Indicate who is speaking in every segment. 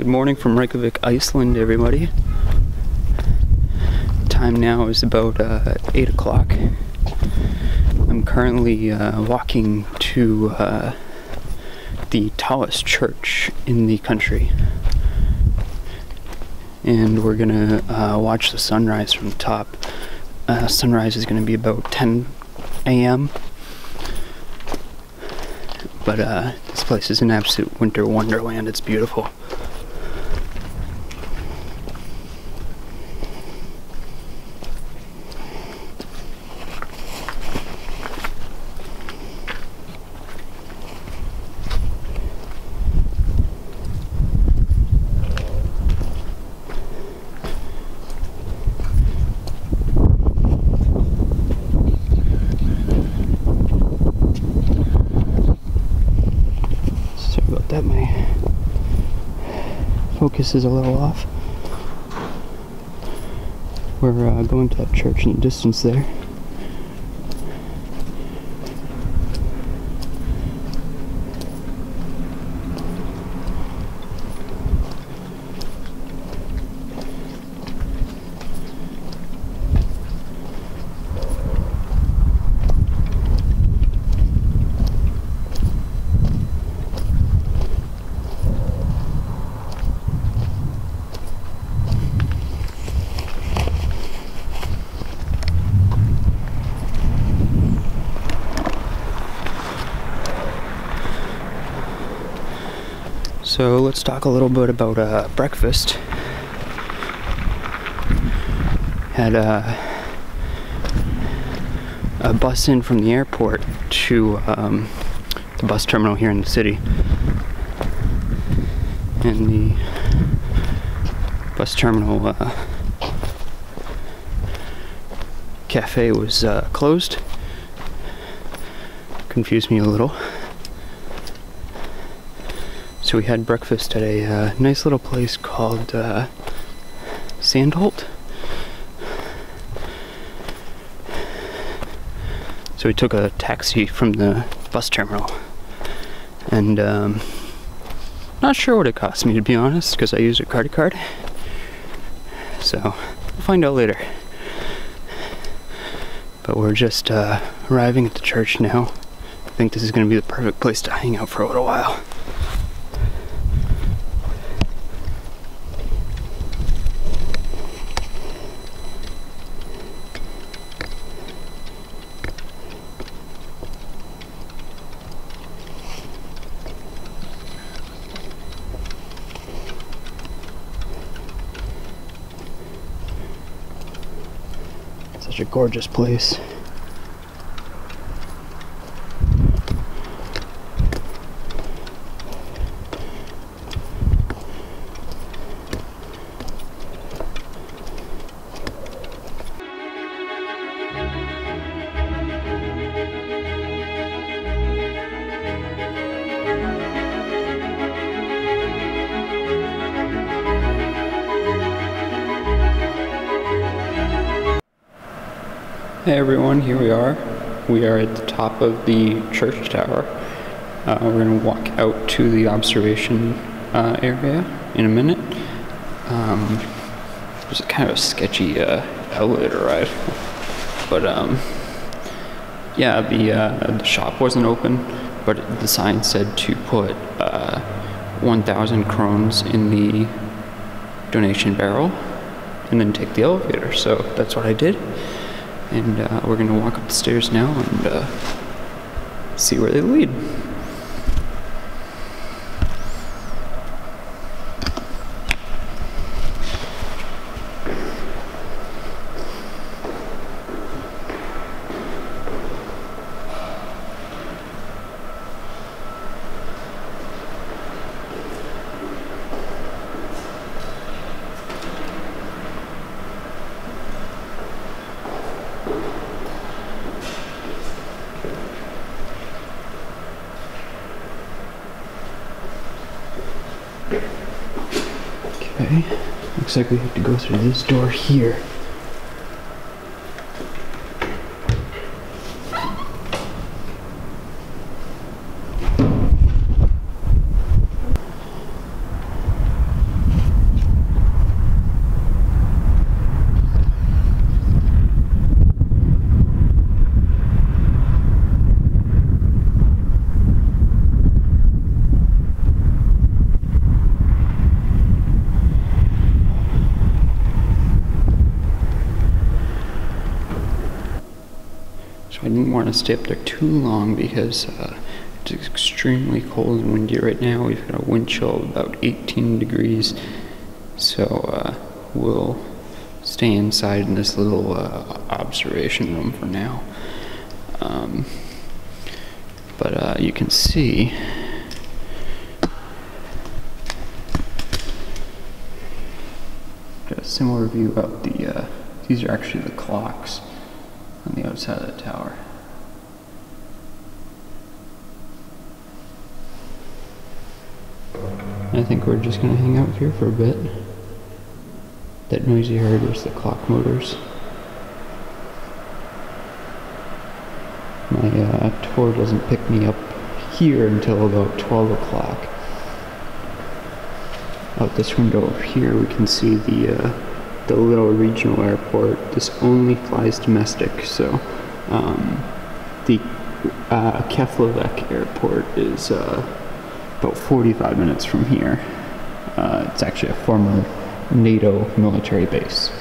Speaker 1: Good morning from Reykjavik, Iceland, everybody. Time now is about 8 o'clock. I'm currently walking to the tallest church in the country. And we're gonna watch the sunrise from the top. Sunrise is gonna be about 10 a.m. But this place is an absolute winter wonderland. It's beautiful. That my focus is a little off. We're going to that church in the distance there. So let's talk a little bit about breakfast. Had a bus in from the airport to the bus terminal here in the city. And the bus terminal cafe was closed. Confused me a little. So we had breakfast at a nice little place called Sandholt. So we took a taxi from the bus terminal, and not sure what it cost me, to be honest, because I used a credit card. So we'll find out later. But we're just arriving at the church now. I think this is going to be the perfect place to hang out for a little while. Such a gorgeous place. Hey everyone, here we are. We are at the top of the church tower. We're going to walk out to the observation area in a minute. It was kind of a sketchy elevator ride, but yeah, the shop wasn't open, but the sign said to put 1,000 krones in the donation barrel and then take the elevator. So that's what I did. And we're going to walk up the stairs now and see where they lead. Okay, looks like we have to go through this door here. didn't want to stay up there too long because it's extremely cold and windy right now. We've got a wind chill of about 18 degrees, so we'll stay inside in this little observation room for now. But you can see got a similar view of the these are actually the clocks on the outside of the tower. I think we're just gonna hang out here for a bit. That noise you heard was the clock motors. My tour doesn't pick me up here until about 12 o'clock. Out this window over here we can see the little regional airport. This only flies domestic, so the Keflavik airport is about 45 minutes from here. It's actually a former NATO military base.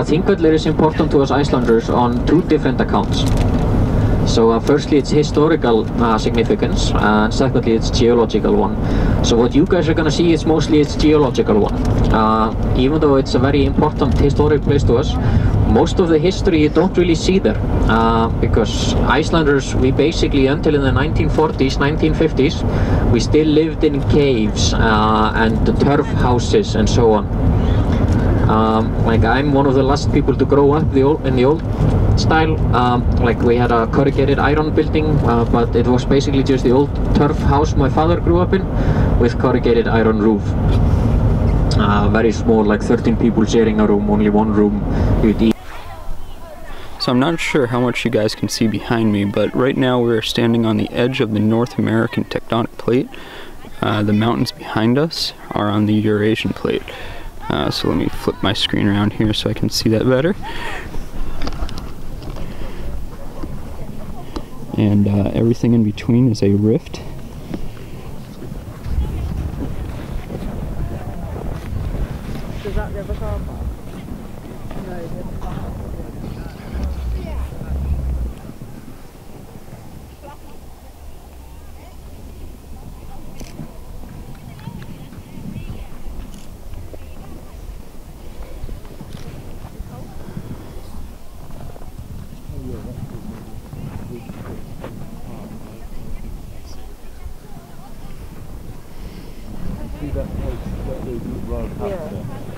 Speaker 2: Thingvellir is important to us Icelanders on two different accounts. So firstly, it's historical significance, and secondly, it's geological one. So what you guys are going to see is mostly its geological one. Even though it's a very important historic place to us, most of the history you don't really see there, because Icelanders, we basically, until in the 1940s, 1950s, we still lived in caves and turf houses and so on. Like, I'm one of the last people to grow up in the old style. Like, we had a corrugated iron building, but it was basically just the old turf house my father grew up in with corrugated iron roof. Very small, like 13 people sharing a room, only one room. You'd eat.
Speaker 1: So I'm not sure how much you guys can see behind me, but right now we're standing on the edge of the North American tectonic plate. The mountains behind us are on the Eurasian plate. So let me flip my screen around here so I can see that better. And everything in between is a rift.
Speaker 3: Does that give a car park? No,
Speaker 4: See that place that they run up there?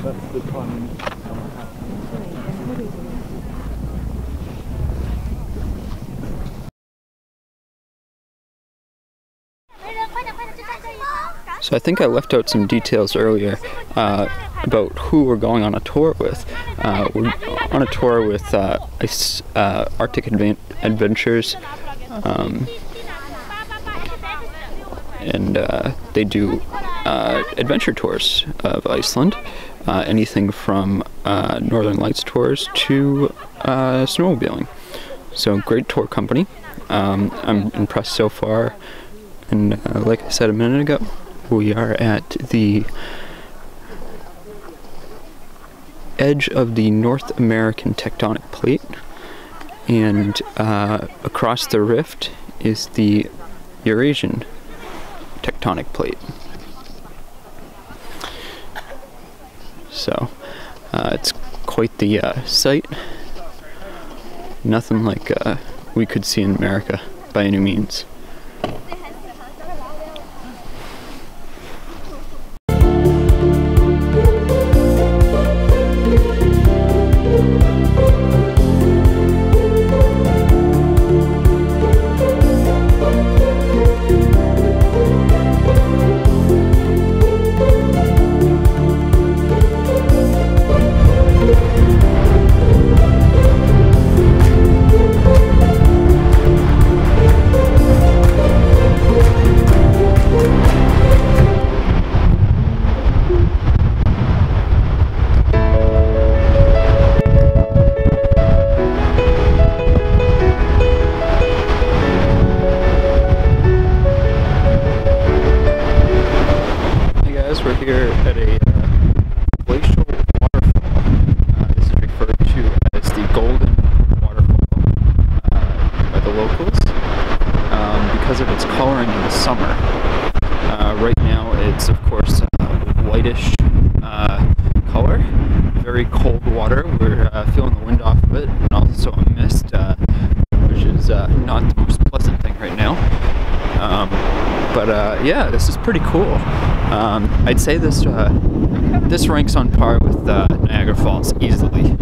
Speaker 4: That's the time.
Speaker 1: So I think I left out some details earlier about who we're going on a tour with. We're on a tour with Arctic Adventures, and they do adventure tours of Iceland, anything from Northern Lights tours to snowmobiling. So great tour company. I'm impressed so far, and like I said a minute ago, we are at the edge of the North American tectonic plate, and across the rift is the Eurasian tectonic plate. So it's quite the sight. Nothing like we could see in America by any means. We're here at a glacial waterfall. This is referred to as the Golden Waterfall by the locals because of its coloring in the summer. Right now it's of course whitish color, very cold water. We're feeling the wind off of it, and also a mist, which is not the most pleasant thing right now. But yeah, this is pretty cool. I'd say this ranks on par with Niagara Falls easily.